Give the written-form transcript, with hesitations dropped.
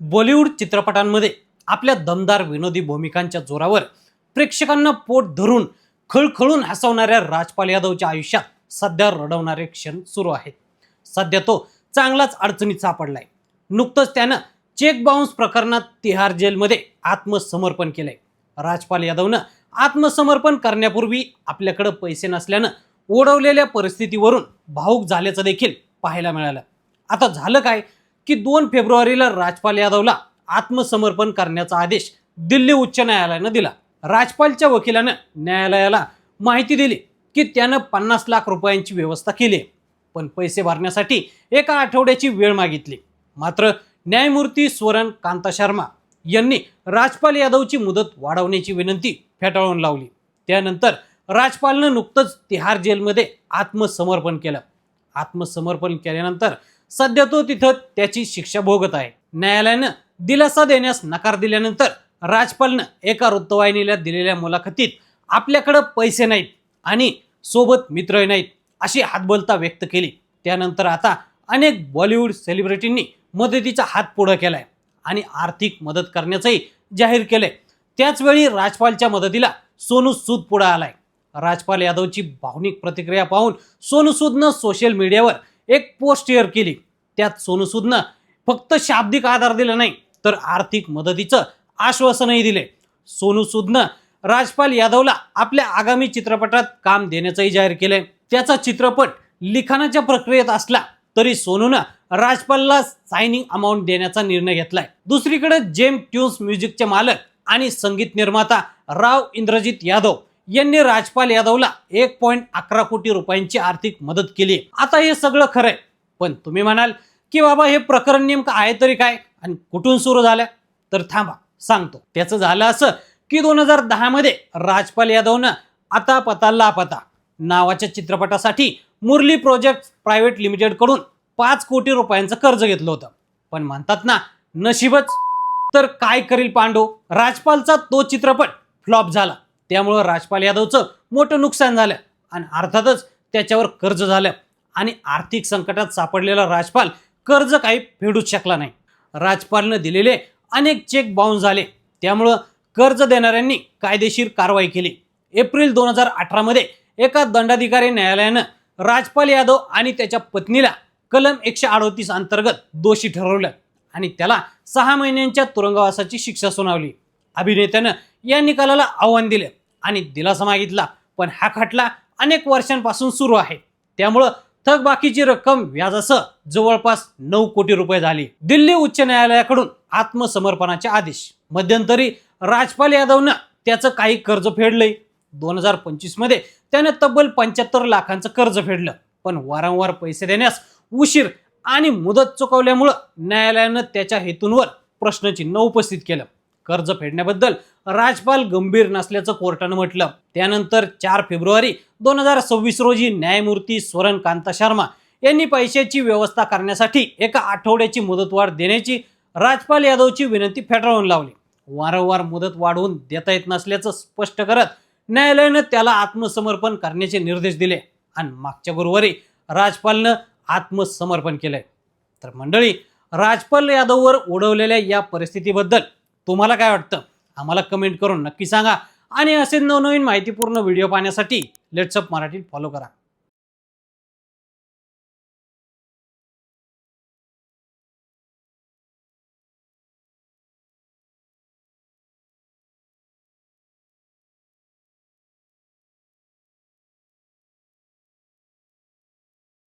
बॉलिवूड चित्रपटांमध्ये आपल्या दमदार विनोदी भूमिकांच्या जोरावर प्रेक्षकांना पोट धरून खळखळून हसवणाऱ्या राजपाल यादवच्या आयुष्यात सध्या रडवणारे क्षण सुरू आहेत। सध्या तो चांगलाच अडचणीत सापडलाय। नुकतंच त्यानं चेक बाउन्स प्रकरणात तिहार जेलमध्ये आत्मसमर्पण केलंय। राजपाल यादवनं आत्मसमर्पण करण्यापूर्वी आपल्याकडे पैसे नसल्यानं ओढवलेल्या परिस्थितीवरून भावुक झाल्याचं देखील पाहायला मिळालं। आता झालं काय की 2 फेब्रुवारीला राजपाल यादवला आत्मसमर्पण करण्याचा आदेश दिल्ली उच्च न्यायालयानं दिला। राजपालच्या वकिलानं न्यायालयाला माहिती दिली की त्यानं 50 लाख रुपयांची व्यवस्था केली, पण पैसे भरण्यासाठी एका आठवड्याची वेळ मागितली। मात्र न्यायमूर्ती स्वरण कांता शर्मा यांनी राजपाल यादवची मुदत वाढवण्याची विनंती फेटाळून लावली। त्यानंतर राजपालनं नुकतंच तिहार जेलमध्ये आत्मसमर्पण केलं। आत्मसमर्पण केल्यानंतर सध्या तो तिथं त्याची शिक्षा भोगत आहे। न्यायालयानं दिलासा देण्यास नकार दिल्यानंतर राजपालनं एका वृत्तवाहिनीला दिलेल्या मुलाखतीत आपल्याकडे पैसे नाहीत आणि सोबत मित्रही नाहीत अशी हातबलता व्यक्त केली। त्यानंतर आता अनेक बॉलिवूड सेलिब्रिटींनी मदतीचा हात पुढे केलाय आणि आर्थिक मदत करण्याचंही जाहीर केलंय। त्याचवेळी राजपालच्या मदतीला सोनू सूद पुढे आलाय। राजपाल यादवची भावनिक प्रतिक्रिया पाहून सोनू सूदनं सोशल मीडियावर एक पोस्ट शेअर केली। त्यात सोनू सूदनं फक्त शाब्दिक आधार दिला नाही तर आर्थिक मदतीचं आश्वासनही दिले। सोनू सूदनं राजपाल यादवला आपल्या आगामी चित्रपटात काम देण्याचंही जाहीर केलंय। त्याचा चित्रपट लिखाणाच्या प्रक्रियेत असला तरी सोनूनं राजपालला सायनिंग अमाउंट देण्याचा निर्णय घेतलाय। दुसरीकडे जेम ट्यून्स म्युझिकचे मालक आणि संगीत निर्माता राव इंद्रजित यादव यांनी राजपाल यादवला 1.11 कोटी रुपयांची आर्थिक मदत केली। आता हे सगळं खरंय, पण तुम्ही म्हणाल की बाबा हे प्रकरण नेमकं आहे तरी काय आणि कुठून सुरू झालं, तर थांबा सांगतो। त्याचं झालं असं की 2010 मध्ये राजपाल यादवनं आता पता लापता नावाच्या चित्रपटासाठी मुरली प्रोजेक्ट प्रायव्हेट लिमिटेड कडून 5 कोटी रुपयांचं कर्ज घेतलं होतं। पण म्हणतात ना नशीबच, तर काय करील पांडू, राजपालचा तो चित्रपट फ्लॉप झाला। त्यामुळे राजपाल यादवचं मोठं नुकसान झालं आणि अर्थातच त्याच्यावर कर्ज झालं आणि आर्थिक संकटात सापडलेला राजपाल कर्ज काही फेडूच शकला नाही। राजपालनं दिलेले अनेक चेक बाउन्स झाले, त्यामुळे कर्ज देणाऱ्यांनी कायदेशीर कारवाई केली। एप्रिल 2018 मध्ये एका दंडाधिकारी न्यायालयानं राजपाल यादव आणि त्याच्या पत्नीला कलम 138 अंतर्गत दोषी ठरवलं आणि त्याला 6 महिन्यांच्या तुरुंगवासाची शिक्षा सुनावली। अभिनेत्यानं या निकालाला आव्हान दिले आणि दिलासा मागितला, पण हा खटला अनेक वर्षांपासून सुरू आहे। त्यामुळे थकबाकीची रक्कम व्याजासह जवळपास 9 कोटी रुपये झाली। दिल्ली उच्च न्यायालयाकडून आत्मसमर्पणाचे आदेश। मध्यंतरी राजपाल यादवनं त्याचं काही कर्ज फेडलंय। 2025 मध्ये त्याने तब्बल 75 लाखांचं कर्ज फेडलं, पण वारंवार पैसे देण्यास उशीर आणि मुदत चुकवल्यामुळे न्यायालयानं त्याच्या हेतूंवर प्रश्नचिन्ह उपस्थित केलं। कर्ज फेडण्याबद्दल राजपाल गंभीर नसल्याचं कोर्टानं म्हटलं। त्यानंतर 4 फेब्रुवारी 2026 रोजी न्यायमूर्ती स्वरण कांता शर्मा यांनी पैशाची व्यवस्था करण्यासाठी एका आठवड्याची मुदतवाढ देण्याची राजपाल यादवची विनंती फेटाळून लावली। वारंवार मुदत वाढवून देता येत नसल्याचं स्पष्ट करत न्यायालयानं त्याला आत्मसमर्पण करण्याचे निर्देश दिले आणि मागच्या गुरुवारी राजपालनं आत्मसमर्पण केलंय। तर मंडळी, राजपाल यादववर ओढवलेल्या या परिस्थितीबद्दल तुम्हाला काय वाटतं आम्हाला कमेंट करून नक्की सांगा आणि असे नवनवीन माहितीपूर्ण व्हिडिओ पाहण्यासाठी लेट्स अप मराठी फॉलो करा।